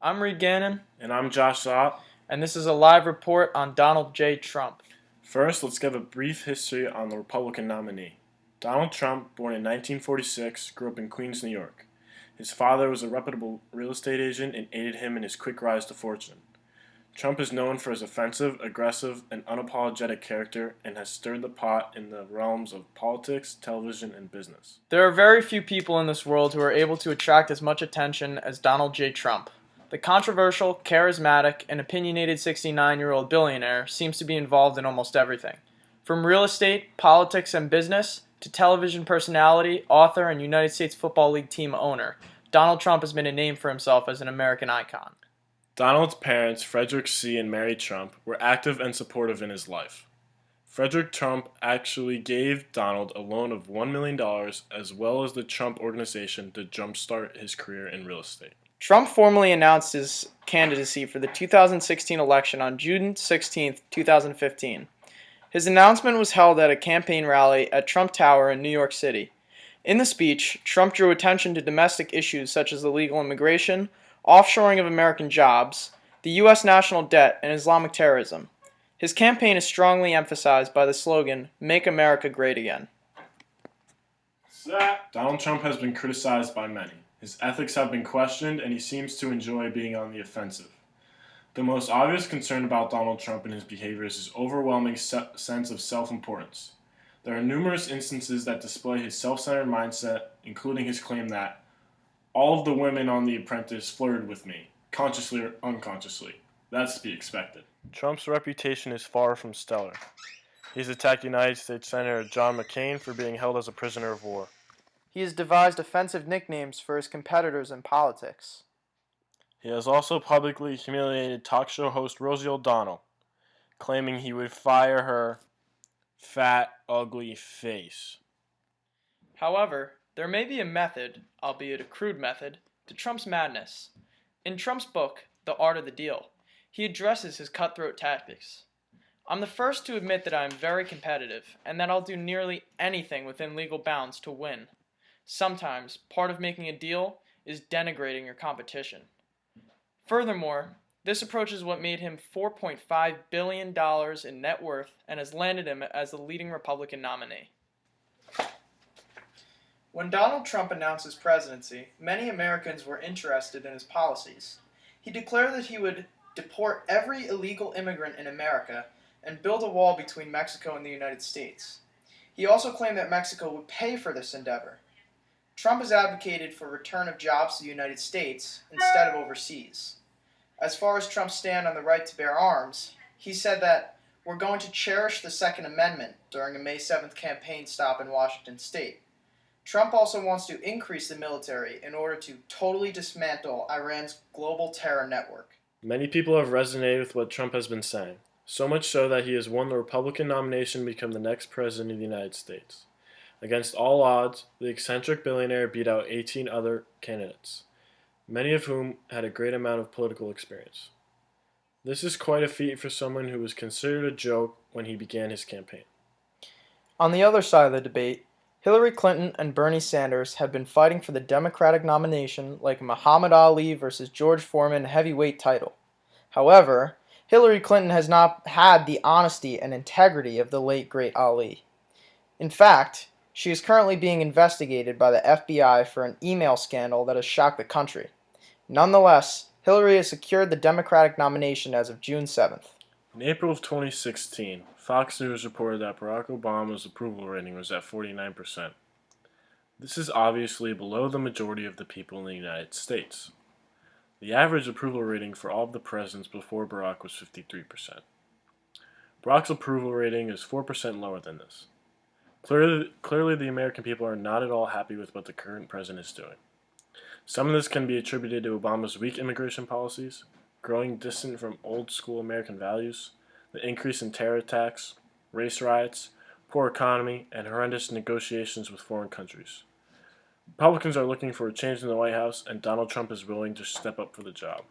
I'm Reed Gannon, And I'm Josh Sott. and this is a live report on Donald J. Trump. First, let's give a brief history on the Republican nominee. Donald Trump, born in 1946, grew up in Queens, New York. His father was a reputable real estate agent and aided him in his quick rise to fortune. Trump is known for his offensive, aggressive, and unapologetic character and has stirred the pot in the realms of politics, television, and business. There are very few people in this world who are able to attract as much attention as Donald J. Trump. The controversial, charismatic, and opinionated 69-year-old billionaire seems to be involved in almost everything. From real estate, politics, and business, to television personality, author, and United States Football League team owner, Donald Trump has made a name for himself as an American icon. Donald's parents, Frederick C. and Mary Trump, were active and supportive in his life. Frederick Trump actually gave Donald a loan of $1 million as well as the Trump Organization to jumpstart his career in real estate. Trump formally announced his candidacy for the 2016 election on June 16, 2015. His announcement was held at a campaign rally at Trump Tower in New York City. In the speech, Trump drew attention to domestic issues such as illegal immigration, offshoring of American jobs, the U.S. national debt, and Islamic terrorism. His campaign is strongly emphasized by the slogan, "Make America Great Again." Donald Trump has been criticized by many. His ethics have been questioned, and he seems to enjoy being on the offensive. The most obvious concern about Donald Trump and his behavior is his overwhelming sense of self-importance. There are numerous instances that display his self-centered mindset, including his claim that all of the women on The Apprentice flirted with me, consciously or unconsciously. That's to be expected. Trump's reputation is far from stellar. He's attacked United States Senator John McCain for being held as a prisoner of war. He has devised offensive nicknames for his competitors in politics. He has also publicly humiliated talk show host Rosie O'Donnell, claiming he would fire her fat, ugly face. However, there may be a method, albeit a crude method, to Trump's madness. In Trump's book, The Art of the Deal, he addresses his cutthroat tactics. I'm the first to admit that I am very competitive, and that I'll do nearly anything within legal bounds to win. Sometimes, part of making a deal is denigrating your competition. Furthermore, this approach is what made him $4.5 billion in net worth and has landed him as the leading Republican nominee. When Donald Trump announced his presidency, many Americans were interested in his policies. He declared that he would deport every illegal immigrant in America and build a wall between Mexico and the United States. He also claimed that Mexico would pay for this endeavor. Trump has advocated for return of jobs to the United States instead of overseas. As far as Trump's stand on the right to bear arms, he said that we're going to cherish the Second Amendment during a May 7th campaign stop in Washington state. Trump also wants to increase the military in order to totally dismantle Iran's global terror network. Many people have resonated with what Trump has been saying, so much so that he has won the Republican nomination to become the next president of the United States. Against all odds, the eccentric billionaire beat out 18 other candidates, many of whom had a great amount of political experience. This is quite a feat for someone who was considered a joke when he began his campaign. On the other side of the debate, Hillary Clinton and Bernie Sanders have been fighting for the Democratic nomination like Muhammad Ali versus George Foreman heavyweight title. However, Hillary Clinton has not had the honesty and integrity of the late great Ali. In fact, she is currently being investigated by the FBI for an email scandal that has shocked the country. Nonetheless, Hillary has secured the Democratic nomination as of June 7th. In April of 2016, Fox News reported that Barack Obama's approval rating was at 49%. This is obviously below the majority of the people in the United States. The average approval rating for all of the presidents before Barack was 53%. Barack's approval rating is 4% lower than this. Clearly, the American people are not at all happy with what the current president is doing. Some of this can be attributed to Obama's weak immigration policies, growing distant from old-school American values, the increase in terror attacks, race riots, poor economy, and horrendous negotiations with foreign countries. Republicans are looking for a change in the White House, and Donald Trump is willing to step up for the job.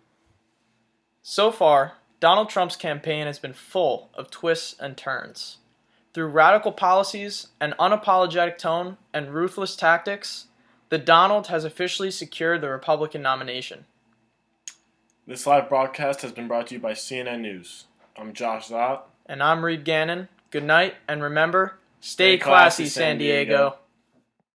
So far, Donald Trump's campaign has been full of twists and turns. Through radical policies, an unapologetic tone, and ruthless tactics, the Donald has officially secured the Republican nomination. This live broadcast has been brought to you by CNN News. I'm Josh Zott. And I'm Reed Gannon. Good night, and remember, stay classy, San Diego.